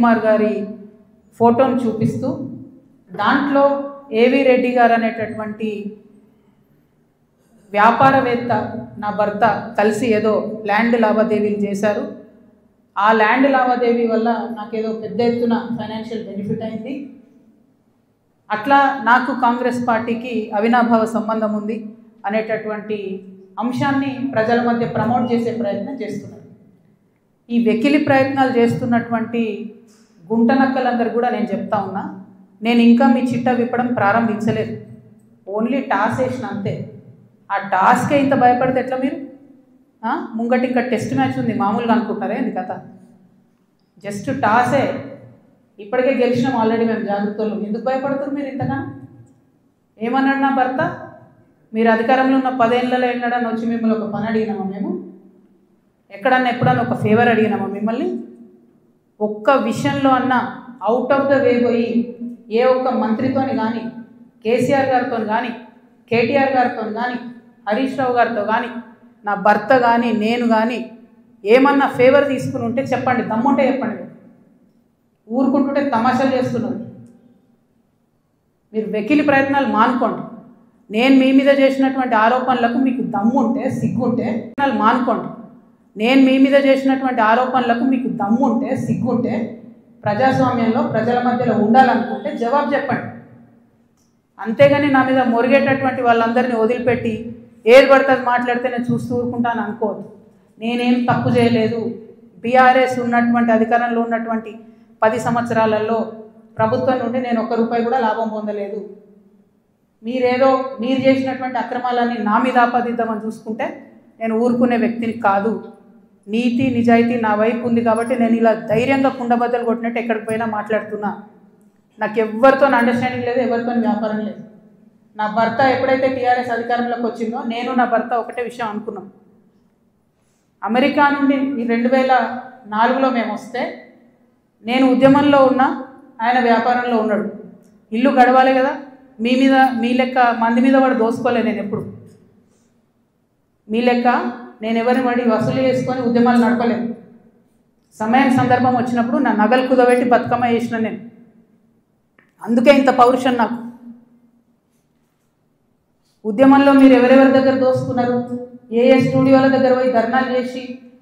కుమార్ గారి ఫోటోను చూపిస్తూ దాంట్లో ఏవి రెడ్డి గారు అనేటటువంటి వ్యాపారవేత్త నా భర్త కలిసి ఏదో ల్యాండ్ లావాదేవీలు చేశారు. ఆ ల్యాండ్ లావాదేవీ వల్ల నాకేదో పెద్ద ఎత్తున ఫైనాన్షియల్ బెనిఫిట్ అయింది, అట్లా నాకు కాంగ్రెస్ పార్టీకి అవినాభావ సంబంధం ఉంది అనేటటువంటి అంశాన్ని ప్రజల మధ్య ప్రమోట్ చేసే ప్రయత్నం చేస్తున్నారు. ఈ వెకిలి ప్రయత్నాలు చేస్తున్నటువంటి గుంటనక్కలందరూ కూడా నేను చెప్తా ఉన్నా, నేను ఇంకా మీ చిట్టా విప్పడం ప్రారంభించలేదు, ఓన్లీ టాస్ వేసిన అంతే. ఆ టాస్కే ఇంత భయపడితే ఎట్లా మీరు? ముంగటి ఇంకా టెస్ట్ మ్యాచ్ ఉంది, మామూలుగా అనుకుంటారే ఇది కథ. జస్ట్ టాసే, ఇప్పటికే గెలిచినాం ఆల్రెడీ మేము జాగ్రత్తలు. ఎందుకు భయపడుతున్నారు మీరు ఇంతగా? ఏమన్నాడు నా భర్త? మీరు అధికారంలో ఉన్న 10 ఏళ్ళలో ఎన్నడన్నా వచ్చి మిమ్మల్ని ఒక పని అడిగినామా మేము? ఎప్పుడన్నా ఒక ఫేవర్ అడిగినామా మిమ్మల్ని? ఒక్క విషయంలో అన్నా అవుట్ ఆఫ్ ద వే పోయి ఏ ఒక్క మంత్రితోని కానీ, కేసీఆర్ గారితో కానీ, కేటీఆర్ గారితో కానీ, హరీష్ రావు గారితో కానీ, నా భర్త కానీ, నేను కానీ ఏమన్నా ఫేవర్ తీసుకుని ఉంటే చెప్పండి, దమ్ముంటే చెప్పండి. ఊరుకుంటుంటే తమాషాలు చేస్తున్నారు. మీరు వెకిలి ప్రయత్నాలు మానుకోండి. నేను మీ మీద చేసినటువంటి ఆరోపణలకు మీకు దమ్ముంటే, సిగ్గుంటే మానుకోండి. నేను మీ మీద చేసినటువంటి ఆరోపణలకు మీకు దమ్ముంటే, సిగ్గుంటే, ప్రజాస్వామ్యంలో ప్రజల మధ్యలో ఉండాలనుకుంటే జవాబు చెప్పండి. అంతేగాని నా మీద మొరిగేటటువంటి వాళ్ళందరినీ వదిలిపెట్టి ఏది పడుతుంది మాట్లాడితే నేను చూస్తూ ఊరుకుంటాను అనుకోవద్దు. నేనేం తప్పు చేయలేదు. బీఆర్ఎస్ ఉన్నటువంటి అధికారంలో ఉన్నటువంటి 10 సంవత్సరాలలో ప్రభుత్వం నుండి నేను ₹1 కూడా లాభం పొందలేదు. మీరు చేసినటువంటి అక్రమాలన్నీ నా మీద ఆపాదిద్దామని చూసుకుంటే నేను ఊరుకునే వ్యక్తిని కాదు. నీతి నిజాయితీ నా వైపు ఉంది కాబట్టి నేను ఇలా ధైర్యంగా కుండబద్దలు కొట్టినట్టు ఎక్కడికి పోయినా మాట్లాడుతున్నా. నాకు ఎవరితో అండర్స్టాండింగ్ లేదు, ఎవరితో వ్యాపారం లేదు. నా భర్త ఎప్పుడైతే టీఆర్ఎస్ అధికారంలోకి వచ్చిందో నేను నా భర్త ఒకటే విషయం అనుకున్నాం. అమెరికా నుండి 2004లో మేము వస్తే నేను ఉద్యమంలో ఉన్నా, ఆయన వ్యాపారంలో ఉన్నాడు. ఇల్లు గడవాలి కదా, మీ లెక్క మంది మీద వాడు దోసుకోలే. నేను ఎప్పుడు మీ లెక్క నేను ఎవరిని వాడి వసూలు చేసుకొని ఉద్యమాలు నడపలేను. సమయం సందర్భం వచ్చినప్పుడు నా నగలు కుదబెట్టి బతుకమ్మ చేసిన నేను. అందుకే ఇంత పౌరుషం నాకు. ఉద్యమంలో మీరు ఎవరెవరి దగ్గర దోసుకున్నారు, ఏ స్టూడియోల దగ్గర పోయి ధర్నాలు చేసి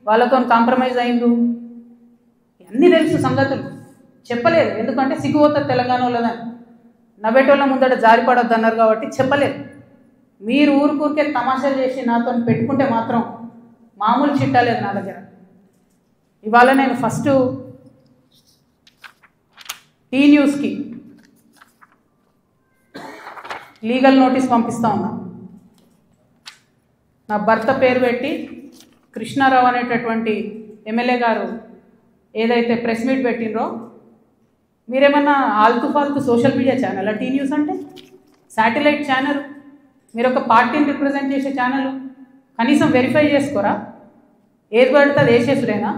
వాళ్ళతో కాంప్రమైజ్ అయిండు, అన్నీ తెలుసు సంగతులు. చెప్పలేదు, ఎందుకంటే సిగ్గుపోతుంది తెలంగాణ వాళ్ళదని. నవ్వేటోళ్ళ ముందట జారిపడొద్దు అన్నారు కాబట్టి చెప్పలేదు. మీరు ఊరికే తమాషాలు చేసి నాతో పెట్టుకుంటే మాత్రం మామూలు చిట్టా లేదు నా దగ్గర. ఇవాళ నేను ఫస్ట్ టీ న్యూస్కి లీగల్ నోటీస్ పంపిస్తా ఉన్నా. నా భర్త పేరు పెట్టి కృష్ణారావు అనేటటువంటి ఎమ్మెల్యే గారు ఏదైతే ప్రెస్ మీట్ పెట్టినరో, మీరేమన్నా ఆల్తు ఫాల్తు social media channel T news అంటే? శాటిలైట్ ఛానల్, మీరు ఒక పార్టీని రిప్రజెంట్ చేసే ఛానల్, కనీసం వెరిఫై చేసుకోరా? ఏది పడితే అది వేసేసుడేనా?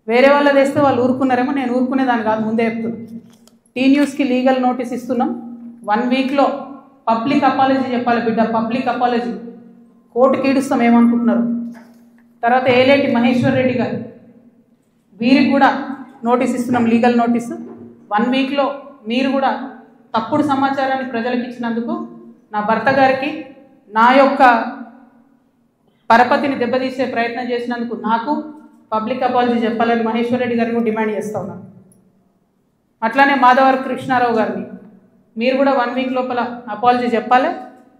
వేరే వాళ్ళది వేస్తే వాళ్ళు ఊరుకున్నారేమో, నేను ఊరుకునేదాన్ని కాదు, ముందే చెప్తున్నాను. టీ న్యూస్కి లీగల్ నోటీస్ ఇస్తున్నాం. 1 వీక్లో పబ్లిక్ అపాలజీ చెప్పాలి బిడ్డ, పబ్లిక్ అపాలజీ. కోర్టుకి ఈడుస్తాం ఏమనుకుంటున్నారు. తర్వాత ఏలేటి మహేశ్వర్ రెడ్డి గారు, వీరికి కూడా నోటీస్ ఇస్తున్నాం, లీగల్ నోటీసు. 1 వీక్లో మీరు కూడా తప్పుడు సమాచారాన్ని ప్రజలకు ఇచ్చినందుకు, నా భర్త గారికి నా యొక్క పరపతిని దెబ్బతీసే ప్రయత్నం చేసినందుకు నాకు పబ్లిక్ అపాలజీ చెప్పాలని మహేశ్వర్ రెడ్డి గారిని డిమాండ్ చేస్తూ ఉన్నాను. అట్లానే మాధవర్ కృష్ణారావు గారిని మీరు కూడా 1 వీక్ లోపల అపాలజీ చెప్పాలి,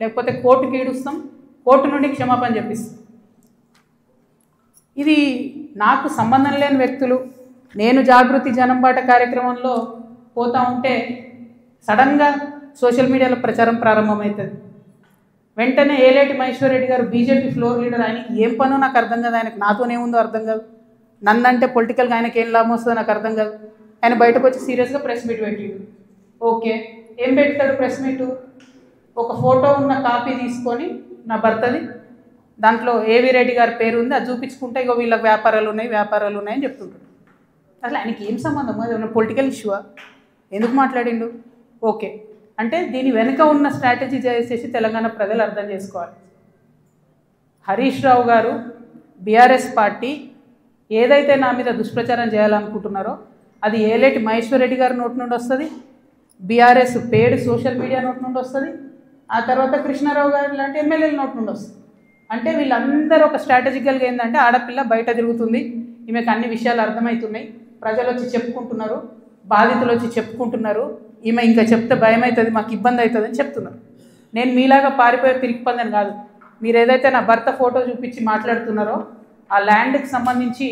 లేకపోతే కోర్టుకి ఈడుస్తాం, కోర్టు నుండి క్షమాపణ చెప్పిస్తాం. ఇది నాకు సంబంధం లేని వ్యక్తులు. నేను జాగృతి జనంబాట కార్యక్రమంలో పోతా ఉంటే సడన్గా సోషల్ మీడియాలో ప్రచారం ప్రారంభమవుతుంది. వెంటనే ఏలేటి మహేశ్వర్ రెడ్డి గారు బీజేపీ ఫ్లోర్ లీడర్, ఆయనకి ఏం పనో నాకు అర్థం కాదు, ఆయనకు నాతోనేముందో అర్థం కాదు, నన్నంటే పొలిటికల్గా ఆయనకి ఏం లాభం వస్తుందో నాకు అర్థం కాదు. ఆయన బయటకు వచ్చి సీరియస్గా ప్రెస్ మీట్ పెట్టిండు. ఓకే, ఏం పెడతాడు ప్రెస్ మీటు? ఒక ఫోటో ఉన్న కాపీ తీసుకొని నా భర్తది, దాంట్లో ఏవి రెడ్డి గారి పేరు ఉంది, అది చూపించుకుంటే ఇగో వీళ్ళకి వ్యాపారాలు ఉన్నాయని చెప్తుంటాడు. అసలు ఆయనకి ఏం సంబంధం? అది ఉన్న పొలిటికల్ ఇష్యూవా? ఎందుకు మాట్లాడిండు? ఓకే, అంటే దీని వెనుక ఉన్న స్ట్రాటజీ చేసేసి తెలంగాణ ప్రజలు అర్థం చేసుకోవాలి. హరీష్ రావు గారు, బీఆర్ఎస్ పార్టీ ఏదైతే నా మీద దుష్ప్రచారం చేయాలనుకుంటున్నారో అది ఏలేటి మహేశ్వర్ రెడ్డి గారి నోటి నుండి వస్తుంది, బీఆర్ఎస్ పేడ్ సోషల్ మీడియా నోటి నుండి వస్తుంది, ఆ తర్వాత కృష్ణారావు గారు లాంటి ఎమ్మెల్యేల నోటి నుండి వస్తుంది. అంటే వీళ్ళందరూ ఒక స్ట్రాటజికల్గా ఏంటంటే ఆడపిల్ల బయట తిరుగుతుంది, ఈమెకు అన్ని విషయాలు అర్థమవుతున్నాయి, ప్రజలు వచ్చి చెప్పుకుంటున్నారు, బాధితులు వచ్చి చెప్పుకుంటున్నారు, ఈమె ఇంకా చెప్తే భయం అవుతుంది, మాకు ఇబ్బంది అవుతుంది అని చెప్తున్నారు. నేను మీలాగా పారిపోయే పిరికిపందని కాదు. మీరు ఏదైతే నా భర్త ఫోటో చూపించి మాట్లాడుతున్నారో ఆ ల్యాండ్కి సంబంధించి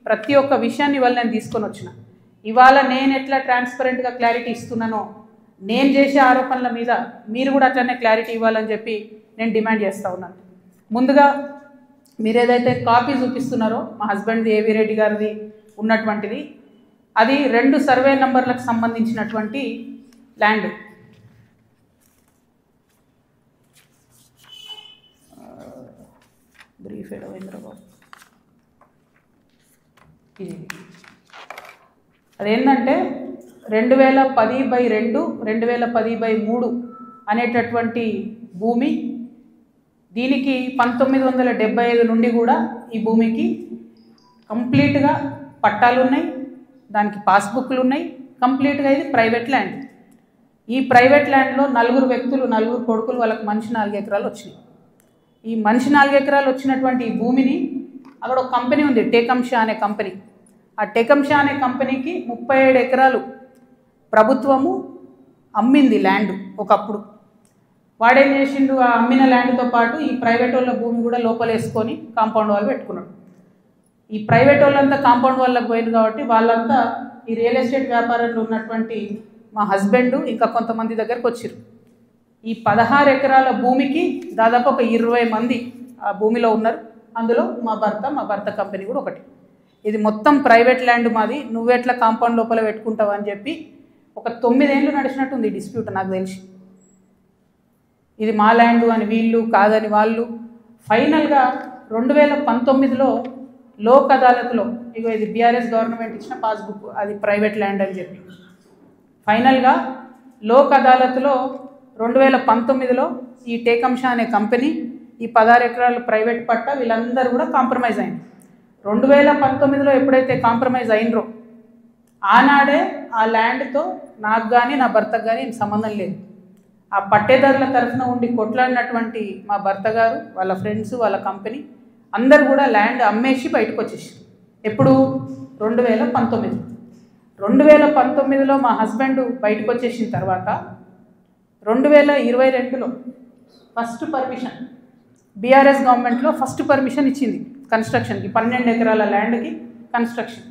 ప్రతి ఒక్క విషయాన్ని ఇవాళ నేను తీసుకొని వచ్చిన. ఇవాళ నేను ఎట్లా ట్రాన్స్పరెంట్గా క్లారిటీ ఇస్తున్నానో నేను చేసే ఆరోపణల మీద మీరు కూడా అట్లనే క్లారిటీ ఇవ్వాలని చెప్పి నేను డిమాండ్ చేస్తూ ఉన్నాను. ముందుగా మీరు ఏదైతే కాపీ చూపిస్తున్నారో మా హస్బెండ్ది ఏవి రెడ్డి గారిది ఉన్నటువంటిది, అది 2 సర్వే నంబర్లకు సంబంధించినటువంటి ల్యాండ్. బ్రీఫ్ రవీంద్రబాబు ఇది అదేంటంటే 2010/2 2010/3 అనేటటువంటి భూమి. దీనికి 1975 నుండి కూడా ఈ భూమికి కంప్లీట్గా పట్టాలు ఉన్నాయి, దానికి పాస్బుక్లు ఉన్నాయి, కంప్లీట్గా ఇది ప్రైవేట్ ల్యాండ్. ఈ ప్రైవేట్ ల్యాండ్లో 4 వ్యక్తులు, 4 కొడుకులు, వాళ్ళకి మనిషి 4 ఎకరాలు వచ్చినాయి. ఈ మనిషి 4 ఎకరాలు వచ్చినటువంటి ఈ భూమిని అక్కడ ఒక కంపెనీ ఉంది, టేకంషా అనే కంపెనీ. ఆ టేకంషా అనే కంపెనీకి 37 ఎకరాలు ప్రభుత్వము అమ్మింది ల్యాండ్ ఒకప్పుడు. వాడేం చేసిండు, ఆ అమ్మిన ల్యాండ్తో పాటు ఈ ప్రైవేట్ వాళ్ళ భూమి కూడా లోపలేసుకొని కాంపౌండ్ వాళ్ళు పెట్టుకున్నాడు. ఈ ప్రైవేట్ వాళ్ళంతా కాంపౌండ్ వాళ్ళకి పోయింది కాబట్టి వాళ్ళంతా ఈ రియల్ ఎస్టేట్ వ్యాపారంలో ఉన్నటువంటి మా హస్బెండ్ ఇంకా కొంతమంది దగ్గరకు వచ్చారు. ఈ 16 ఎకరాల భూమికి దాదాపు ఒక 20 మంది ఆ భూమిలో ఉన్నారు. అందులో మా భర్త కంపెనీ కూడా ఒకటి. ఇది మొత్తం ప్రైవేట్ ల్యాండ్ మాది, నువ్వెట్లా కాంపౌండ్ లోపల పెట్టుకుంటావు అని చెప్పి ఒక 9 ఏళ్ళు నడిచినట్టుంది ఈ డిస్ప్యూట్ నాకు తెలిసి. ఇది మా ల్యాండ్ అని వీళ్ళు, కాదని వాళ్ళు. ఫైనల్గా 2019లో లోక్ అదాలత్లో, ఇగో ఇది బీఆర్ఎస్ గవర్నమెంట్ ఇచ్చిన పాస్బుక్, అది ప్రైవేట్ ల్యాండ్ అని చెప్పి ఫైనల్గా లోక్ అదాలత్లో 2019లో ఈ టేకంషా అనే కంపెనీ ఈ 16 ఎకరాలు ప్రైవేట్ పట్ట వీళ్ళందరూ కూడా కాంప్రమైజ్ అయింది. 2019లో ఎప్పుడైతే కాంప్రమైజ్ అయినరో ఆనాడే ఆ ల్యాండ్తో నాకు కానీ నా భర్తకు కానీ ఏం సంబంధం లేదు. ఆ పట్టేదారుల తరఫున ఉండి కొట్లాడినటువంటి మా భర్త గారు, వాళ్ళ ఫ్రెండ్స్, వాళ్ళ కంపెనీ అందరు కూడా ల్యాండ్ అమ్మేసి బయటకు వచ్చేసి. ఎప్పుడు? 2019. 2019లో మా హస్బెండ్ బయటకు వచ్చేసిన తర్వాత 2022లో ఫస్ట్ పర్మిషన్, బీఆర్ఎస్ గవర్నమెంట్లో ఫస్ట్ పర్మిషన్ ఇచ్చింది కన్స్ట్రక్షన్కి, 12 ఎకరాల ల్యాండ్కి కన్స్ట్రక్షన్.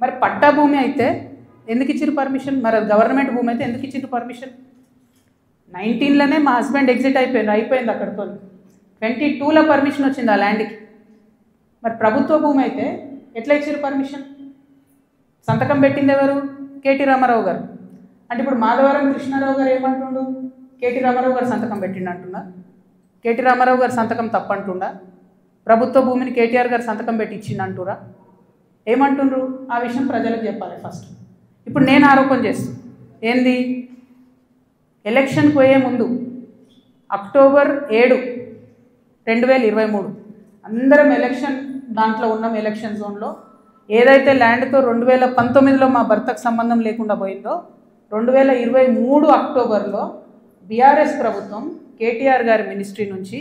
మరి పట్టా భూమి అయితే ఎందుకు ఇచ్చారు పర్మిషన్? మరి గవర్నమెంట్ భూమి అయితే ఎందుకు ఇచ్చారు పర్మిషన్? 19లోనే మా హస్బెండ్ ఎగ్జిట్ అయిపోయింది అక్కడితో. 22లో పర్మిషన్ వచ్చింది ఆ ల్యాండ్కి. మరి ప్రభుత్వ భూమి అయితే ఎట్లా ఇచ్చారు పర్మిషన్? సంతకం పెట్టింది ఎవరు? కేటీ రామారావు గారు. అంటే ఇప్పుడు మాధవరం కృష్ణారావు గారు ఏమంటుండు? కేటీ రామారావు గారు సంతకం పెట్టిండు అంటున్నా. కేటీ రామారావు గారు సంతకం తప్పంటుండా? ప్రభుత్వ భూమిని కేటీఆర్ గారు సంతకం పెట్టి ఇచ్చిండు అంటురా? ఏమంటుండ్రు? ఆ విషయం ప్రజలకు చెప్పాలి ఫస్ట్. ఇప్పుడు నేను ఆరోపణ చేస్తాను ఏంది, ఎలక్షన్కి పోయే ముందు అక్టోబర్ 7, 2023 అందరం ఎలక్షన్ దాంట్లో ఉన్నాం. ఎలక్షన్ జోన్లో ఏదైతే ల్యాండ్తో 2019లో మా భర్తకు సంబంధం లేకుండా పోయిందో 2023 అక్టోబర్లో బీఆర్ఎస్ ప్రభుత్వం కేటీఆర్ గారి మినిస్ట్రీ నుంచి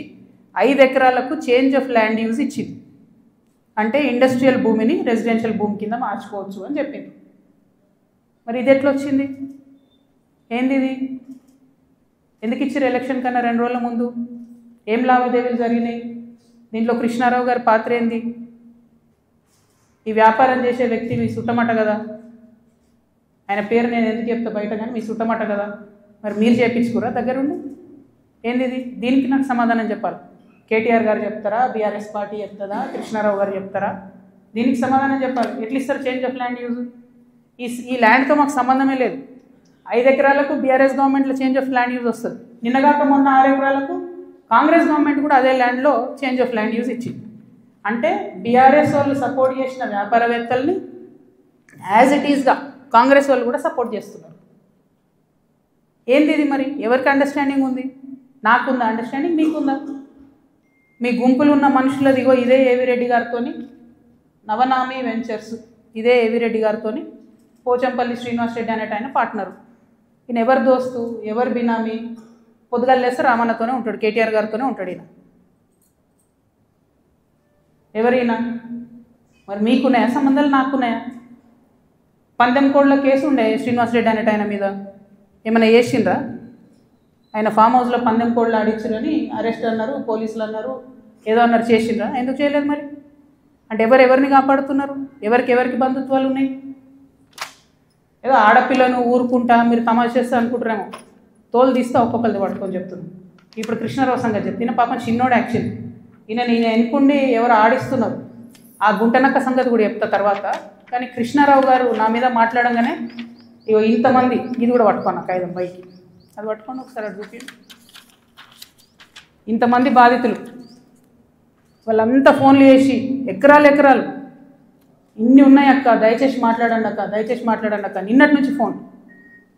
5 ఎకరాలకు చేంజ్ ఆఫ్ ల్యాండ్ యూజ్ ఇచ్చింది. అంటే ఇండస్ట్రియల్ భూమిని రెసిడెన్షియల్ భూమి కింద మార్చుకోవచ్చు అని చెప్పింది. మరి ఇది ఎట్లా వచ్చింది? ఏంది ఇది? ఎందుకు ఇచ్చారు ఎలక్షన్ కన్నా 2 రోజుల ముందు? ఏం లావాదేవీలు జరిగినాయి? దీంట్లో కృష్ణారావు గారి పాత్ర ఏంది? ఈ వ్యాపారం చేసే వ్యక్తి మీ సుట్టమట కదా, ఆయన పేరు నేను ఎందుకు చెప్తా బయట, కానీ మీ సుట్టమట కదా. మరి మీరు చేయించుకురా దగ్గరుండి? ఏంది ఇది? దీనికి నాకు సమాధానం చెప్పాలి. కేటీఆర్ గారు చెప్తారా, బీఆర్ఎస్ పార్టీ చెప్తుందా, కృష్ణారావు గారు చెప్తారా? దీనికి సమాధానం చెప్పాలి. ఎట్లా ఇస్తారు చేంజ్ ఆఫ్ ల్యాండ్ యూజ్? ఈ ల్యాండ్తో మాకు సంబంధమే లేదు. 5 ఎకరాలకు బీఆర్ఎస్ గవర్నమెంట్లో చేంజ్ ఆఫ్ ల్యాండ్ యూజ్ వస్తుంది. నిన్నగాక మొన్న 6 ఎకరాలకు కాంగ్రెస్ గవర్నమెంట్ కూడా అదే ల్యాండ్లో చేంజ్ ఆఫ్ ల్యాండ్ యూజ్ ఇచ్చింది. అంటే బీఆర్ఎస్ వాళ్ళు సపోర్ట్ చేసిన వ్యాపారవేత్తల్ని యాజ్ ఇట్ ఈస్గా కాంగ్రెస్ వాళ్ళు కూడా సపోర్ట్ చేస్తున్నారు. ఏంది ఇది? మరి ఎవరికి అండర్స్టాండింగ్ ఉంది? నాకుందా అండర్స్టాండింగ్? మీకుందా? మీ గుంపులు ఉన్న మనుషులది ఇగో ఇదే ఏవి రెడ్డి గారితో నవనామి వెంచర్స్, ఇదే ఏవిరెడ్డి గారితో పోచంపల్లి శ్రీనివాస్ రెడ్డి అనేట ఆయన పార్ట్నరు. ఈయన ఎవరు దోస్తు, ఎవరు బినామీ? పొద్దుగాలు లేస్తే రామన్నతోనే ఉంటాడు, కేటీఆర్ గారితోనే ఉంటాడు ఈయన. ఎవరైనా మరి మీకున్నాయా సంబంధాలు? నాకున్నాయా? పందెం కోడ్ల కేసు ఉండే శ్రీనివాస్ రెడ్డి అనేట ఆయన మీద, ఏమైనా చేసిండ్రా? ఆయన ఫామ్ హౌస్లో పందెం కోడ్లు ఆడించారని అరెస్ట్ అన్నారు, పోలీసులు అన్నారు, ఏదో అన్నారు, చేసిండ్రా? ఎందుకు చేయలేదు మరి? అంటే ఎవరిని కాపాడుతున్నారు? ఎవరికి బంధుత్వాలు ఉన్నాయి? ఏదో ఆడపిల్లను ఊరుకుంటా మీరు తమాషా చేస్తా అనుకుంటారేమో, తోలు తీస్తే ఒక్కొక్కరిది పట్టుకొని చెప్తున్నాను. ఇప్పుడు కృష్ణారావు సంగతి చెప్తున్నా, పాపం చిన్నోడు యాక్చువల్లీ. ఈయన ఎన్నుకుండి ఎవరు ఆడిస్తున్నారు, ఆ గుంటనక్క సంగతి కూడా చెప్తా తర్వాత. కానీ కృష్ణారావు గారు నా మీద మాట్లాడంగానే ఇగో ఇంతమంది, ఇది కూడా పట్టుకోండి కాగితం పైకి, అది పట్టుకోండి ఒకసారి, అది చూపి. ఇంతమంది బాధితులు, వాళ్ళంతా ఫోన్లు చేసి ఎకరాలు ఇన్ని ఉన్నాయి అక్క, దయచేసి మాట్లాడండి అక్క, నిన్నటి నుంచి ఫోన్.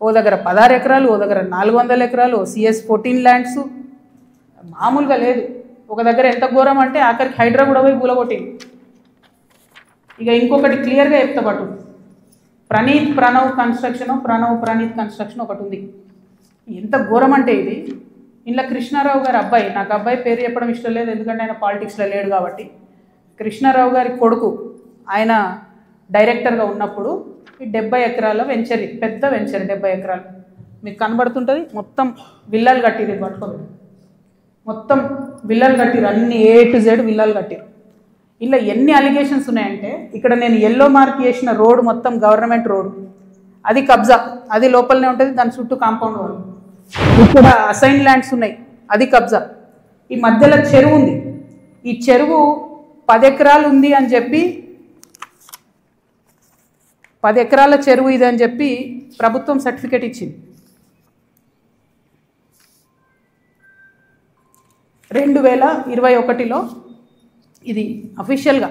ఓ దగ్గర 16 ఎకరాలు, ఓ దగ్గర 400 ఎకరాలు, CS 14 ల్యాండ్స్, మామూలుగా లేదు. ఒక దగ్గర ఎంత ఘోరం అంటే ఆఖరికి హైడ్రా కూడా పోయి పూలగొట్టింది. ఇక ఇంకొకటి క్లియర్గా చెప్తా పట్టు, ప్రణవ్ ప్రణీత్ కన్స్ట్రక్షన్ ఒకటి ఉంది. ఎంత ఘోరం అంటే ఇది, ఇంట్లో కృష్ణారావు గారి అబ్బాయి, నాకు అబ్బాయి పేరు చెప్పడం ఇష్టం లేదు ఎందుకంటే ఆయన పాలిటిక్స్లో లేడు కాబట్టి, కృష్ణారావు గారి కొడుకు ఆయన డైరెక్టర్గా ఉన్నప్పుడు ఈ 70 ఎకరాల వెంచర్, పెద్ద వెంచర్, 70 ఎకరాలు మీకు కనబడుతుంటుంది. మొత్తం విల్లాలు కట్టిరు, ఇది పట్టుకోదు, మొత్తం విల్లాలు కట్టిరు, అన్ని A to Z విల్లాలు కట్టిరు. ఇలా ఎన్ని అలిగేషన్స్ ఉన్నాయంటే, ఇక్కడ నేను ఎల్లో మార్క్ చేసిన రోడ్ మొత్తం గవర్నమెంట్ రోడ్, అది కబ్జా, అది లోపలనే ఉంటుంది, దాని చుట్టూ కాంపౌండ్ వాళ్ళు. ఇక్కడ అసైన్ ల్యాండ్స్ ఉన్నాయి, అది కబ్జా. ఈ మధ్యలో చెరువు ఉంది, ఈ చెరువు 10 ఎకరాలు ఉంది అని చెప్పి, 10 ఎకరాల చెరువు ఇది అని చెప్పి ప్రభుత్వం సర్టిఫికేట్ ఇచ్చింది. 2021లో ఇది అఫీషియల్గా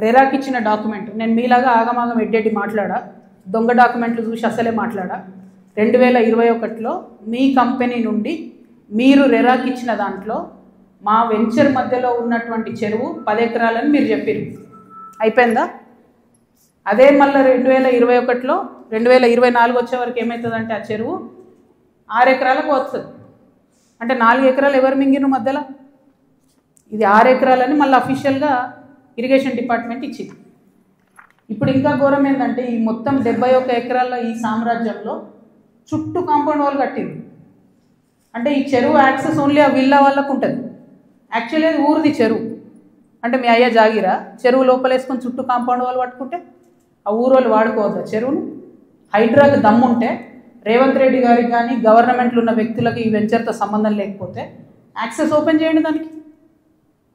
రెరాకి ఇచ్చిన డాక్యుమెంట్. నేను మీలాగా ఆగమాగం ఎడ్డెడ్డి మాట్లాడా, దొంగ డాక్యుమెంట్లు చూసి అసలే మాట్లాడా. 2021లో మీ కంపెనీ నుండి మీరు రెరాకి ఇచ్చిన దాంట్లో మా వెంచర్ మధ్యలో ఉన్నటువంటి చెరువు 10 ఎకరాలని మీరు చెప్పారు. అయిపోయిందా? అదే మళ్ళీ 2021లో 2024 వచ్చే వరకు ఏమవుతుందంటే ఆ చెరువు 6 ఎకరాలకు వస్తుంది. అంటే 4 ఎకరాలు ఎవరు మింగిన మధ్యలో, ఇది 6 ఎకరాలని మళ్ళీ అఫీషియల్గా ఇరిగేషన్ డిపార్ట్మెంట్ ఇచ్చింది. ఇప్పుడు ఇంకా ఘోరం ఏంటంటే, ఈ మొత్తం 71 ఎకరాల ఈ సామ్రాజ్యంలో చుట్టూ కాంపౌండ్ వాల్ కట్టింది. అంటే ఈ చెరువు యాక్సెస్ ఓన్లీ ఆ విల్లా వాళ్ళకు ఉంటుంది. యాక్చువల్లీ అది ఊరిది చెరువు, అంటే మీ అయ్యా జాగిరా, చెరువు లోపలేసుకొని చుట్టూ కాంపౌండ్ వాల్ పట్టుకుంటే ఆ ఊరోళ్ళు వాడుకోవద్దా చెరువును? హైడ్రాకి దమ్ముంటే రేవంత్ రెడ్డి గారికి కానీ గవర్నమెంట్లో ఉన్న వ్యక్తులకి ఈ వెంచర్తో సంబంధం లేకపోతే యాక్సెస్ ఓపెన్ చేయండి, దానికి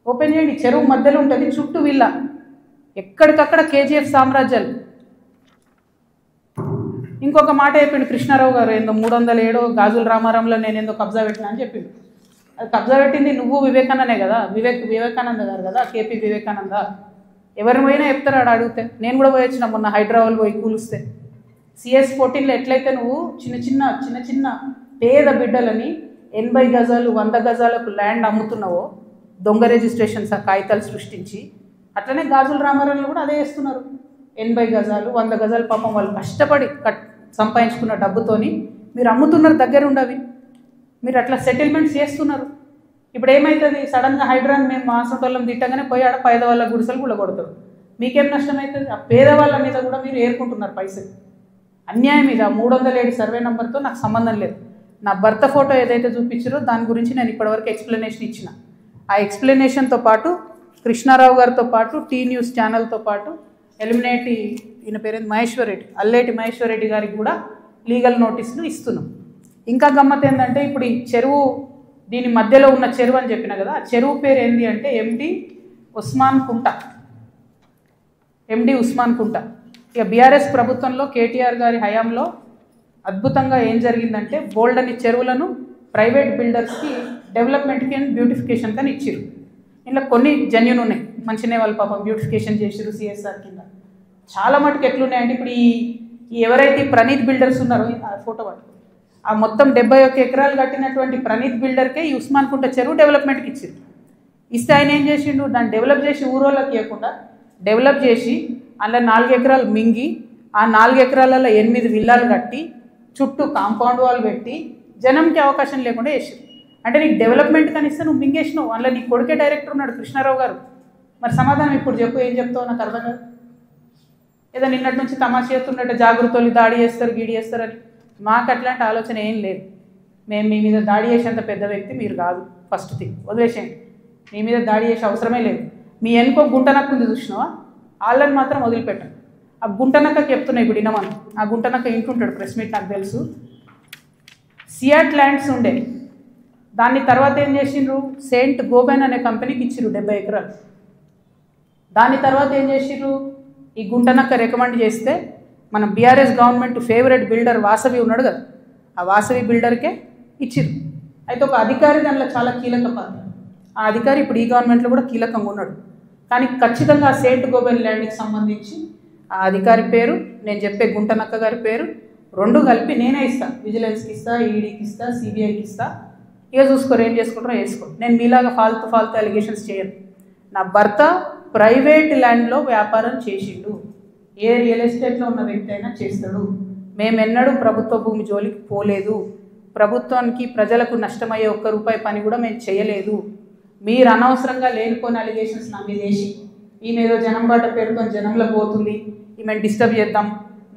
ఓపెన్ చేయండి. చెరువు మధ్యలో ఉంటుంది, చుట్టూ విల్లా, ఎక్కడికక్కడ KGF సామ్రాజ్యాలు. ఇంకొక మాట చెప్పిండు కృష్ణారావు గారు, ఏందో 307 గాజుల రామారంలో నేను ఏందో కబ్జా పెట్టినా అని చెప్పిండు. అది కబ్జా పెట్టింది నువ్వు వివేకానందే కదా, వివేకానంద గారు కదా, KP వివేకానంద. ఎవరిని పోయినా చెప్తారు ఆడ అడిగితే. నేను కూడా పోయి వచ్చిన మొన్న హైదరాబాద్ పోయి కూలిస్తే. CS 14లో ఎట్లయితే నువ్వు చిన్న చిన్న పేద బిడ్డలని 80 గజాలు 100 గజాలకు ల్యాండ్ అమ్ముతున్నావో, దొంగ రిజిస్ట్రేషన్స్ ఆ కాగితాలు సృష్టించి, అట్లనే గాజుల రామారంలో కూడా అదే చేస్తున్నారు. 80 గజాలు 100 గజాలు పాపం వాళ్ళు కష్టపడి సంపాదించుకున్న డబ్బుతోని మీరు అమ్ముతున్నారు, దగ్గర ఉండవి మీరు అట్లా సెటిల్మెంట్స్ చేస్తున్నారు. ఇప్పుడు ఏమవుతుంది, సడన్గా హైడ్రాన్ మేము మాసంటోళ్ళం తిట్టగానే పోయి ఆడ పేదవాళ్ళ గుడిసెలు కూడా కొడతారు. మీకేం నష్టం అవుతుంది? ఆ పేదవాళ్ళ మీద కూడా మీరు ఏరుకుంటున్నారు పైసలు. అన్యాయం ఇది. 307 సర్వే నెంబర్తో నాకు సంబంధం లేదు. నా భర్త ఫోటో ఏదైతే చూపించారో దాని గురించి నేను ఇప్పటివరకు ఎక్స్ప్లెనేషన్ ఇచ్చిన. ఆ ఎక్స్ప్లెనేషన్తో పాటు కృష్ణారావు గారితో పాటు టీ న్యూస్ ఛానల్తో పాటు ఎలిమినేటి ఈయన పేరేంది మహేశ్వర్ రెడ్డి, అల్లేటి మహేశ్వర్ రెడ్డి గారికి కూడా లీగల్ నోటీసులు ఇస్తున్నాం. ఇంకా గమ్మత్ ఏంటంటే, ఇప్పుడు ఈ చెరువు దీని మధ్యలో ఉన్న చెరువు అని చెప్పిన కదా, ఆ చెరువు పేరు ఏంటి అంటే MD ఉస్మాన్ కుంట. ఇక BRS ప్రభుత్వంలో KTR గారి హయాంలో అద్భుతంగా ఏం జరిగిందంటే, బోల్డని చెరువులను ప్రైవేట్ బిల్డర్స్కి డెవలప్మెంట్కి అండ్ బ్యూటిఫికేషన్ కానీ ఇచ్చారు. ఇలా కొన్ని జెన్యూన్ ఉన్నాయి, మంచినే వాళ్ళు పాపం బ్యూటిఫికేషన్ చేసారు CSR కింద. చాలా మటుకు ఎట్లున్నాయంటే, ఇప్పుడు ఈ ఎవరైతే ప్రణీత్ బిల్డర్స్ ఉన్నారో, ఆ ఫోటో పట్టుకో, ఆ మొత్తం 71 ఎకరాలు కట్టినటువంటి ప్రణీత్ బిల్డర్కే ఈ ఉస్మాన్ కుంట చెరువు డెవలప్మెంట్కి ఇచ్చారు. ఇస్తే ఆయన ఏం చేసిండు, దాన్ని డెవలప్ చేసి ఊరోళ్ళకి ఇవ్వకుండా డెవలప్ చేసి అందులో 4 ఎకరాలు మింగి ఆ 4 ఎకరాలలో 8 విల్లాలు కట్టి చుట్టూ కాంపౌండ్ వాల్ పెట్టి జనంకి అవకాశం లేకుండా చేసారు. అంటే నీకు డెవలప్మెంట్ కనిస్తే నువ్వు మింగేసినావు. అందులో నీ కొడుకే డైరెక్టర్ ఉన్నాడు కృష్ణారావు గారు. మరి సమాధానం ఇప్పుడు చెప్పు, ఏం చెప్తావు నాకు అర్థం కాదు. ఏదో నిన్నటి నుంచి తమాషా చేస్తున్నట్టు జాగృతలు దాడి చేస్తారు గీడి చేస్తారని. మాకు అట్లాంటి ఆలోచన ఏం లేదు. మేము మీ మీద దాడి చేసేంత పెద్ద వ్యక్తి మీరు కాదు. ఫస్ట్ థింగ్ వదిలేసేయండి. మీ మీద దాడి చేసే అవసరమే లేదు. మీ వెనుకో గుంటనక్క ఉంది చూసినావా, వాళ్ళని మాత్రం వదిలిపెట్టండి. ఆ గుంటనక్కకి చెప్తున్నాయి ఇప్పుడు ఇనమని. ఆ గుంటనక్క ఇంటుంటాడు ప్రెస్ మీట్, నాకు తెలుసు. సియాట్ ల్యాండ్స్ ఉండే, దాన్ని తర్వాత ఏం చేసిండ్రు, సెయింట్ గోబెన్ అనే కంపెనీకి ఇచ్చిర్రు 70 ఎకరాలు. దాని తర్వాత ఏం చేసిర్రు, ఈ గుంటనక్క రికమెండ్ చేస్తే మన BRS government favourite builder Vasavi ఉన్నాడు కదా, ఆ వాసవి బిల్డర్కే ఇచ్చిర్రు. అయితే ఒక అధికారి దానిలో చాలా కీలక పాత్ర. ఆ అధికారి ఇప్పుడు ఈ గవర్నమెంట్లో కూడా కీలకంగా ఉన్నాడు. కానీ ఖచ్చితంగా ఆ సెయింట్ గోబెన్ ల్యాండ్కి సంబంధించి ఆ అధికారి పేరు, నేను చెప్పే గుంటనక్క గారి పేరు 2 కలిపి నేనే ఇస్తాను. విజిలెన్స్కి ఇస్తా, ఈడీకి ఇస్తా, సిబిఐకి ఇస్తా. ఇక చూసుకోరు, ఏం చేసుకుంటారో వేసుకో. నేను మీలాగా ఫాల్తు అలిగేషన్స్ చేయను. నా భర్త ప్రైవేట్ ల్యాండ్లో వ్యాపారం చేసిండు. ఏ రియల్ ఎస్టేట్లో ఉన్న వ్యక్తి అయినా చేస్తాడు. మేమెన్నడూ ప్రభుత్వ భూమి జోలికి పోలేదు. ప్రభుత్వానికి ప్రజలకు నష్టమయ్యే ₹1 పని కూడా మేము చేయలేదు. మీరు అనవసరంగా లేనిపోయిన అలిగేషన్స్ నా మీద వేసి ఈమె ఏదో జనం బాట పేరుతో జనంలో పోతుంది, ఈమెను డిస్టర్బ్ చేద్దాం,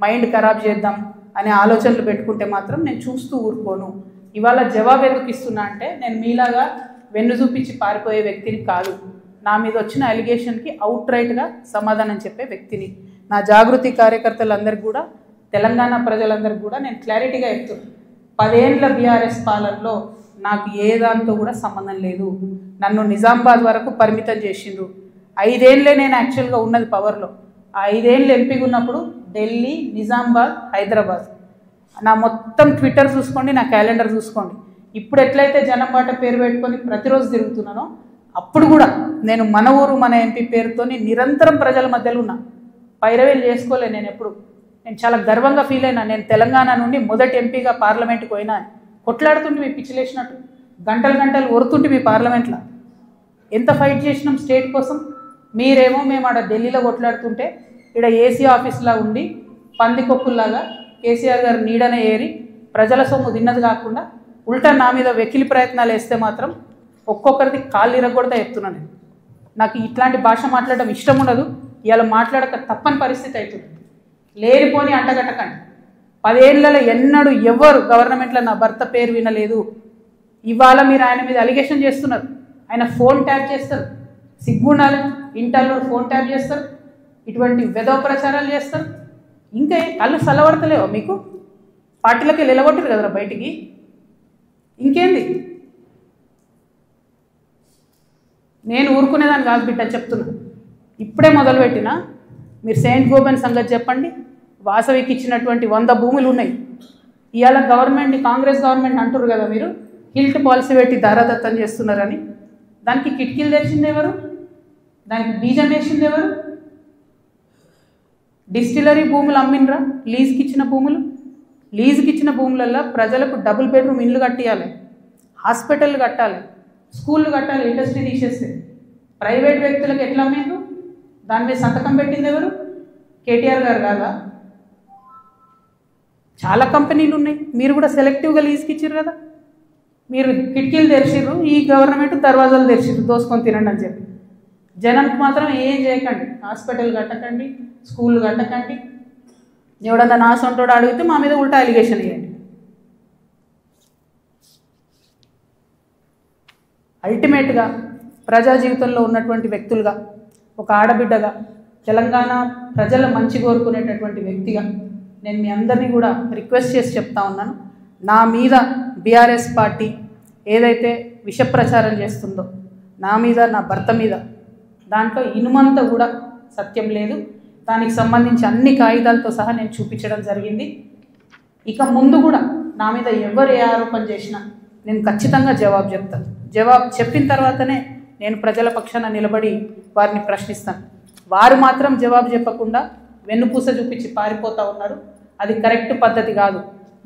మైండ్ ఖరాబ్ చేద్దాం అనే ఆలోచనలు పెట్టుకుంటే మాత్రం నేను చూస్తూ ఊరుకోను. ఇవాళ జవాబు ఎందుకు ఇస్తున్నా అంటే, నేను మీలాగా వెన్ను చూపించి పారిపోయే వ్యక్తిని కాదు. నా మీద వచ్చిన అలిగేషన్కి అవుట్ రైట్గా సమాధానం చెప్పే వ్యక్తిని. నా జాగృతి కార్యకర్తలందరికీ కూడా, తెలంగాణ ప్రజలందరికీ కూడా నేను క్లారిటీగా చెప్తున్నాను. 10 ఏళ్ళ బీఆర్ఎస్ పాలనలో నాకు ఏ దాంతో కూడా సంబంధం లేదు. నన్ను నిజామాబాద్ వరకు పరిమితం చేసిండ్రు. 5 ఏళ్ళే నేను యాక్చువల్గా ఉన్నది పవర్లో. ఆ 5 ఏళ్ళు ఎంపీగా ఉన్నప్పుడు ఢిల్లీ, నిజామాబాద్, హైదరాబాద్. నా మొత్తం ట్విట్టర్ చూసుకోండి, నా క్యాలెండర్ చూసుకోండి. ఇప్పుడు ఎట్లయితే జనం బాట పేరు పెట్టుకొని ప్రతిరోజు తిరుగుతున్నానో, అప్పుడు కూడా నేను మన ఊరు మన ఎంపీ పేరుతో నిరంతరం ప్రజల మధ్యలో ఉన్నా. పైరవేలు చేసుకోలే నేను ఎప్పుడు. నేను చాలా గర్వంగా ఫీల్ అయినా. నేను తెలంగాణ నుండి మొదటి ఎంపీగా పార్లమెంట్కి పోయినా. కొట్లాడుతుంటే మీ పిచ్చిలేసినట్టు గంటలు ఒరుతుంటే మీ పార్లమెంట్లో ఎంత ఫైట్ చేసినాం స్టేట్ కోసం. మీరేమో మేము ఆడ ఢిల్లీలో కొట్లాడుతుంటే ఇక్కడ ఏసీ ఆఫీస్లా ఉండి పందికొక్కుల్లాగా కేసీఆర్ గారు నీడనే ఏరి ప్రజల సొమ్ము తిన్నది కాకుండా ఉల్టా నా మీద వెకిలి ప్రయత్నాలు వేస్తే మాత్రం ఒక్కొక్కరిది కాళ్ళు ఇరగొడతా చెప్తున్నాను. నాకు ఇట్లాంటి భాష మాట్లాడడం ఇష్టం ఉండదు. ఇలా మాట్లాడక తప్పని పరిస్థితి అవుతుంది. లేనిపోని అంటగట్టకండి. 10 ఏళ్లలో ఎన్నడూ ఎవరు గవర్నమెంట్లో నా భర్త పేరు వినలేదు. ఇవాళ మీరు ఆయన మీద అలిగేషన్ చేస్తున్నారు. ఆయన ఫోన్ ట్యాప్ చేస్తారు, సిగ్గుండాలి. ఇంటర్లో ఫోన్ ట్యాప్ చేస్తారు, ఇటువంటి వెధవ ప్రచారాలు చేస్తారు. ఇంకా కళ్ళు చల్లబడతలేవా మీకు? పార్టీలకి నిలగొట్టారు కదరా బయటికి. ఇంకేంది? నేను ఊరుకునేదాన్ని కాదు బిడ్డ, చెప్తున్నా. ఇప్పుడే మొదలుపెట్టినా. మీరు సెయింట్ గోబెన్ సంగతి చెప్పండి. వాసవికి ఇచ్చినటువంటి 100 భూములు ఉన్నాయి. ఇవాళ గవర్నమెంట్ని, కాంగ్రెస్ గవర్నమెంట్ అంటారు కదా మీరు, హిల్ట్ పాలసీ పెట్టి దారాదత్తం చేస్తున్నారని. దానికి కిటికీలు తెరిచింది ఎవరు? దానికి బీజం వేసింది ఎవరు? డిస్టిలరీ భూములు అమ్మినరా? లీజుకి ఇచ్చిన భూములు. లీజుకి ఇచ్చిన భూములలో ప్రజలకు డబుల్ బెడ్రూమ్ ఇండ్లు కట్టియాలి, హాస్పిటల్ కట్టాలి, స్కూళ్ళు కట్టాలి. ఇండస్ట్రీ తీసేస్తే ప్రైవేట్ వ్యక్తులకు ఎట్లా అమ్మిండ్రు? దాని మీద సంతకం పెట్టింది ఎవరు? కేటీఆర్ గారు కాదా? చాలా కంపెనీలు ఉన్నాయి. మీరు కూడా సెలెక్టివ్గా లీజుకి ఇచ్చారు కదా. మీరు కిటికీలు తెరిచిర్రు, ఈ గవర్నమెంట్ దర్వాజాలు తెరిచిర్రు దోసుకొని తినండి అని చెప్పి. జనానికి మాత్రం ఏం చేయకండి. హాస్పిటల్ కట్టకండి, స్కూళ్ళు కట్టకండి. ఎవడన్నా నా సొంతోడు అడిగితే మా మీద ఉల్టా అలిగేషన్ ఇవ్వండి. అల్టిమేట్గా ప్రజా జీవితంలో ఉన్నటువంటి వ్యక్తులుగా, ఒక ఆడబిడ్డగా, తెలంగాణ ప్రజల మంచి కోరుకునేటటువంటి వ్యక్తిగా నేను మీ అందరినీ కూడా రిక్వెస్ట్ చేసి చెప్తా ఉన్నాను. నా మీద బీఆర్ఎస్ పార్టీ ఏదైతే విష ప్రచారం చేస్తుందో నా మీద, నా భర్త మీద, దాంట్లో ఇనుమంతా కూడా సత్యం లేదు. దానికి సంబంధించి అన్ని కాగితాలతో సహా నేను చూపించడం జరిగింది. ఇక ముందు కూడా నా మీద ఎవరు ఏ ఆరోపణ చేసినా నేను ఖచ్చితంగా జవాబు చెప్తాను. జవాబు చెప్పిన తర్వాతనే నేను ప్రజల పక్షాన నిలబడి వారిని ప్రశ్నిస్తాను. వారు మాత్రం జవాబు చెప్పకుండా వెన్నుపూస చూపించి పారిపోతూ ఉన్నారు. అది కరెక్ట్ పద్ధతి కాదు.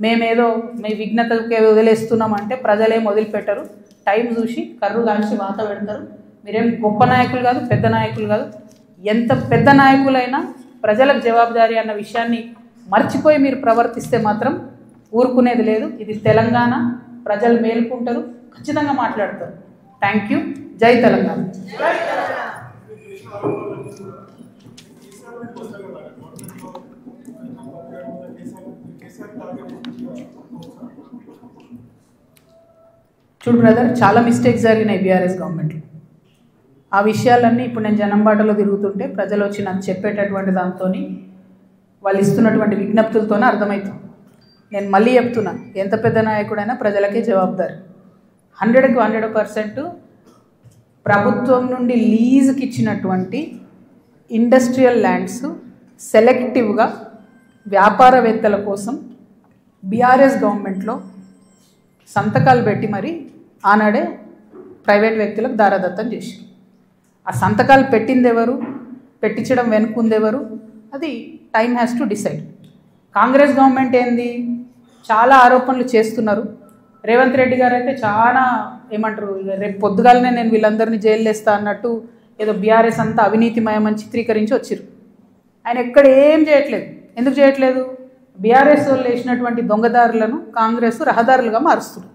మేమేదో మీ విఘ్నతకే వదిలేస్తున్నామంటే ప్రజలేం వదిలిపెట్టరు. టైం చూసి కర్రు కాల్చి వాత పెడతారు. మీరేం గొప్ప నాయకులు కాదు, పెద్ద నాయకులు కాదు. ఎంత పెద్ద నాయకులైనా ప్రజలకు జవాబుదారీ అన్న విషయాన్ని మర్చిపోయి మీరు ప్రవర్తిస్తే మాత్రం ఊరుకునేది లేదు. ఇది తెలంగాణ, ప్రజలు మేలుకుంటారు, ఖచ్చితంగా మాట్లాడతారు. Thank you. జై తెలంగాణ. చూడు బ్రదర్, చాలా మిస్టేక్స్ జరిగినాయి బీఆర్ఎస్ గవర్నమెంట్లో. ఆ విషయాలన్నీ ఇప్పుడు నేను జనంబాటలో తిరుగుతుంటే ప్రజలు వచ్చి నాకు చెప్పేటటువంటి దాంతో వాళ్ళు ఇస్తున్నటువంటి విజ్ఞప్తులతోనే అర్థమవుతుంది. నేను మళ్ళీ చెప్తున్నా, ఎంత పెద్ద నాయకుడైనా ప్రజలకే జవాబుదారి. 100కి 100% ప్రభుత్వం నుండి లీజుకి ఇచ్చినటువంటి ఇండస్ట్రియల్ ల్యాండ్స్ సెలెక్టివ్గా వ్యాపారవేత్తల కోసం బీఆర్ఎస్ గవర్నమెంట్లో సంతకాలు పెట్టి మరి ఆనాడే ప్రైవేట్ వ్యక్తులకు దారాదత్తం చేశారు. ఆ సంతకాలు పెట్టింది ఎవరు, పెట్టించడం వెనుకుందెవరు, అది time has to decide. Congress government ఏంది, చాలా ఆరోపణలు చేస్తున్నారు. రేవంత్ రెడ్డి గారు అయితే చాలా ఏమంటారు, రేపు పొద్దుగాలనే నేను వీళ్ళందరినీ జైలు వేస్తా అన్నట్టు ఏదో బీఆర్ఎస్ అంతా అవినీతిమయమని చిత్రీకరించి వచ్చారు. ఆయన ఎక్కడ ఏం చేయట్లేదు. ఎందుకు చేయట్లేదు? బీఆర్ఎస్ వాళ్ళు వేసినటువంటి దొంగదారులను కాంగ్రెస్ రహదారులుగా మారుస్తున్నారు.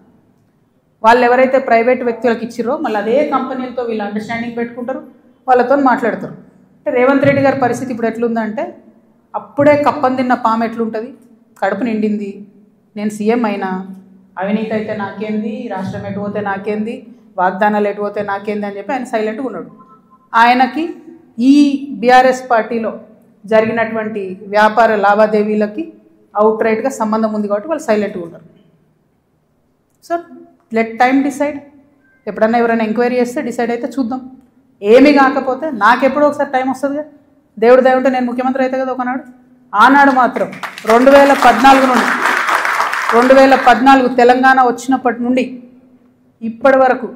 వాళ్ళు ఎవరైతే ప్రైవేట్ వ్యక్తులకు ఇచ్చిరో మళ్ళీ అదే కంపెనీలతో వీళ్ళు అండర్స్టాండింగ్ పెట్టుకుంటారు, వాళ్ళతో మాట్లాడతారు. అంటే రేవంత్ రెడ్డి గారి పరిస్థితి ఇప్పుడు ఎట్లుందంటే, అప్పుడే కప్పం తిన్న పాము ఎట్లుంటుంది, కడుపు నిండింది, నేను సీఎం అయినా, అవినీతి అయితే నాకేంది, రాష్ట్రం ఎటు పోతే నాకేంది, వాగ్దానాలు ఎటు పోతే నాకేంది అని చెప్పి ఆయన సైలెంట్గా ఉన్నాడు. ఆయనకి ఈ బీఆర్ఎస్ పార్టీలో జరిగినటువంటి వ్యాపార లావాదేవీలకి అవుట్ రైట్గా సంబంధం ఉంది కాబట్టి వాళ్ళు సైలెంట్గా ఉన్నారు. So let time decide. ఎప్పుడన్నా ఎవరైనా ఎంక్వైరీ చేస్తే డిసైడ్ అయితే చూద్దాం. ఏమీ కాకపోతే నాకెప్పుడో ఒకసారి టైం వస్తుంది కదా, దేవుడు దయ ఉంటే నేను ముఖ్యమంత్రి అయితే కదా ఒకనాడు. ఆనాడు మాత్రం 2014 నుండి 2014 తెలంగాణ వచ్చినప్పటి నుండి ఇప్పటి వరకు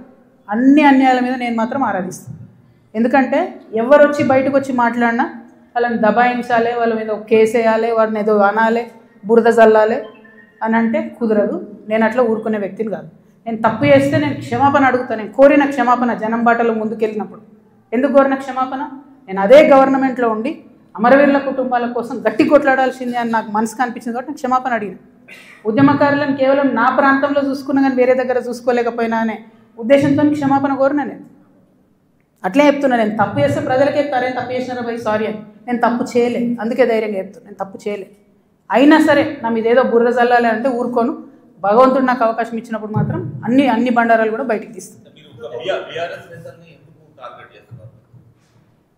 అన్ని అన్యాయాల మీద నేను మాత్రం ఆరాధిస్తాను. ఎందుకంటే ఎవరు వచ్చి బయటకు వచ్చి మాట్లాడినా వాళ్ళని దబాయించాలి, వాళ్ళ మీద ఒక కేసు వేయాలి, వారిని ఏదో అనాలి, బురద జల్లాలి అని అంటే కుదరదు. నేను అట్లా ఊరుకునే వ్యక్తిని కాదు. నేను తప్పు చేస్తే నేను క్షమాపణ అడుగుతాను. నేను కోరిన క్షమాపణ జనం బాటలో ముందుకెళ్ళినప్పుడు. ఎందుకు కోరిన క్షమాపణ? నేను అదే గవర్నమెంట్లో ఉండి అమరవీరుల కుటుంబాల కోసం గట్టి కొట్లాడాల్సిందే అని నాకు మనసుకు అనిపించింది కాబట్టి నేను క్షమాపణ అడిగిన. ఉద్యమకారులను కేవలం నా ప్రాంతంలో చూసుకున్నా కానీ వేరే దగ్గర చూసుకోలేకపోయినా అనే ఉద్దేశంతో క్షమాపణ కోరిన. నేను అట్లే చెప్తున్నా, నేను తప్పు చేస్తే ప్రజలకే చెప్తారేం తప్పు చేసినారా భయ్ సారీ అని. నేను తప్పు చేయలే, అందుకే ధైర్యంగా చెప్తాను నేను తప్పు చేయలే. అయినా సరే నా మీద ఏదో బుర్ర జల్లాలి అంటే ఊరుకోను. భగవంతుడు నాకు అవకాశం ఇచ్చినప్పుడు మాత్రం అన్ని బండారాలు కూడా బయటికి తీస్తాను.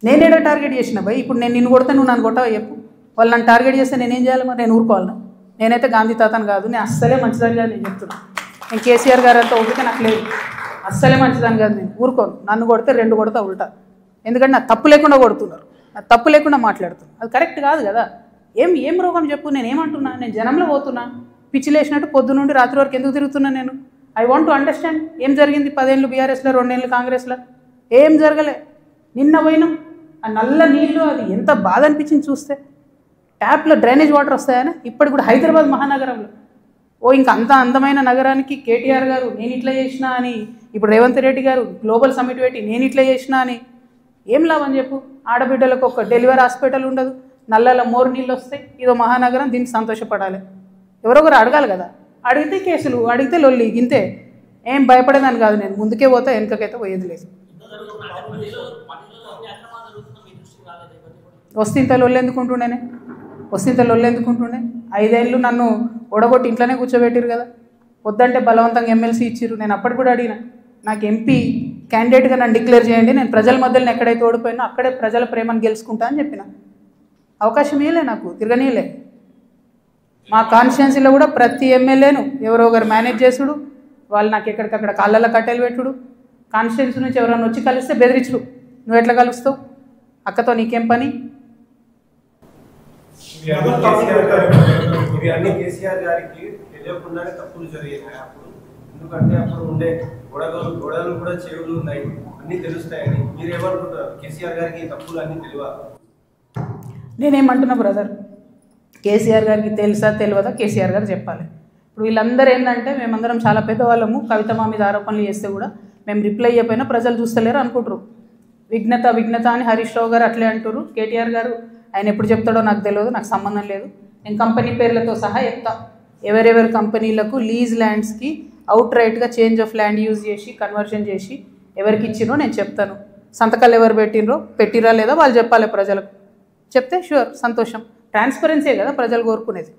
నేనేడో టార్గెట్ చేసిన భయ్. ఇప్పుడు నేను నిన్ను కొడితే నువ్వు నన్ను కొట్టవా చెప్పు. వాళ్ళు నన్ను టార్గెట్ చేస్తే నేనేం చేయాలి మరి? నేను ఊరుకోవాలన్నా? నేనైతే గాంధీ తాతను కాదు, నేను అస్సలే మంచిదని కాదు నేను చెప్తున్నాను. నేను కేసీఆర్ గారు అంతా ఓపిక నాకు లేదు, అస్సలే మంచిదని కాదు. నేను ఊరుకోను. నన్ను కొడితే 2 కొడతా ఉల్టా. ఎందుకంటే నాకు తప్పు లేకుండా కొడుతున్నారు, నాకు తప్పు లేకుండా మాట్లాడుతున్నారు. అది కరెక్ట్ కాదు కదా. ఏం రోగం చెప్పు? నేను ఏమంటున్నా? నేను జనంలో పోతున్నా, పిచ్చి లేచినట్టు పొద్దు నుండి రాత్రి వరకు ఎందుకు తిరుగుతున్నా నేను? ఐ వాంట్ టు అండర్స్టాండ్ ఏం జరిగింది. 10 ఏళ్ళు బీఆర్ఎస్లో, 2 ఏళ్ళు కాంగ్రెస్లో ఏం జరగలే. నిన్న పోయినాం, ఆ నల్ల నీళ్ళు అది ఎంత బాధ అనిపించింది చూస్తే. ట్యాప్లో డ్రైనేజ్ వాటర్ వస్తాయని ఇప్పటికి కూడా హైదరాబాద్ మహానగరంలో ఇంకా అంత అందమైన నగరానికి కేటీఆర్ గారు నేను ఇట్లా చేసినా అని, ఇప్పుడు రేవంత్ రెడ్డి గారు గ్లోబల్ సమ్మిట్ పెట్టి నేను ఇట్లా చేసినా అని ఏం లాభం చెప్పు? ఆడబిడ్డలకు ఒక డెలివరీ హాస్పిటల్ ఉండదు, నల్లలో మోరు నీళ్ళు వస్తాయి, ఇదో మహానగరం, దీనికి సంతోషపడాలి. ఎవరొకరు అడగాలి కదా. అడిగితే కేసులు, అడిగితే లొల్లి, ఇంతే. ఏం భయపడేదాన్ని కాదు నేను. ముందుకే పోతా, వెనుకకైతే పోయేది లేదు. వస్తుంత లొల్లెందుకుంటుండేనే, వస్తుంత లొల్లెందుకుంటుండే? 5 ఏళ్ళు నన్ను ఓడగొట్టి ఇంట్లోనే కూర్చోబెట్టిరు కదా. వద్దంటే బలవంతంగా ఎమ్మెల్సీ ఇచ్చిర్రు. నేను అప్పటి కూడా అడిగిన, నాకు ఎంపీ క్యాండిడేట్గా నన్ను డిక్లేర్ చేయండి, నేను ప్రజల మధ్యలో ఎక్కడైతే ఓడిపోయినా అక్కడే ప్రజల ప్రేమను గెలుచుకుంటా అని చెప్పిన. అవకాశం ఇవ్వలే నాకు, తిరగనీయలే. మా కాన్స్టిట్యున్సీలో కూడా ప్రతి ఎమ్మెల్యేను ఎవరో ఒకరు మేనేజ్ చేసుడు, వాళ్ళు నాకు ఎక్కడికక్కడ కాళ్ళల్లో కట్టెలు పెట్టుడు, కాన్స్టిట్యున్సీ నుంచి ఎవరైనా వచ్చి కలిస్తే బెదిరించుడు. నువ్వు ఎట్లా కలుస్తావు? అక్కతో నీకేం పని? కేసీఆర్ గారికి తెలియకుండానే తప్పులు జరిగాయి అప్పుడు. ఎందుకంటే అప్పుడు ఉండే గొడవలు కూడా చెవులు ఉన్నాయి, అన్నీ తెలుస్తాయని మీరు ఏమనుకుంటారు? కేసీఆర్ గారికి తప్పులు అన్నీ తెలియవా? నేనేమంటున్నా బ్రదర్, కేసీఆర్ గారికి తెలుసా తెలియదా కేసీఆర్ గారు చెప్పాలి. ఇప్పుడు వీళ్ళందరూ ఏంటంటే మేమందరం చాలా పెద్దవాళ్ళము, కవిత మా మీద ఆరోపణలు చేస్తే కూడా మేము రిప్లై అయిపోయినా ప్రజలు చూస్తలేరు అనుకుంటారు. విఘ్నత అని హరీష్ రావు గారు అట్లే అంటారు. కేటీఆర్ గారు ఆయన ఎప్పుడు చెప్తాడో నాకు తెలియదు, నాకు సంబంధం లేదు. నేను కంపెనీ పేర్లతో సహా చెప్తా. ఎవరెవరి కంపెనీలకు లీజ్ ల్యాండ్స్కి అవుట్ రైట్గా చేంజ్ ఆఫ్ ల్యాండ్ యూజ్ చేసి కన్వర్షన్ చేసి ఎవరికి ఇచ్చినో నేను చెప్తాను. సంతకాలు ఎవరు పెట్టిరా లేదా వాళ్ళు చెప్పాలి ప్రజలకు. చెప్తే షూర్ సంతోషం. ట్రాన్స్పరెన్సీ కదా ప్రజలు కోరుకునేది.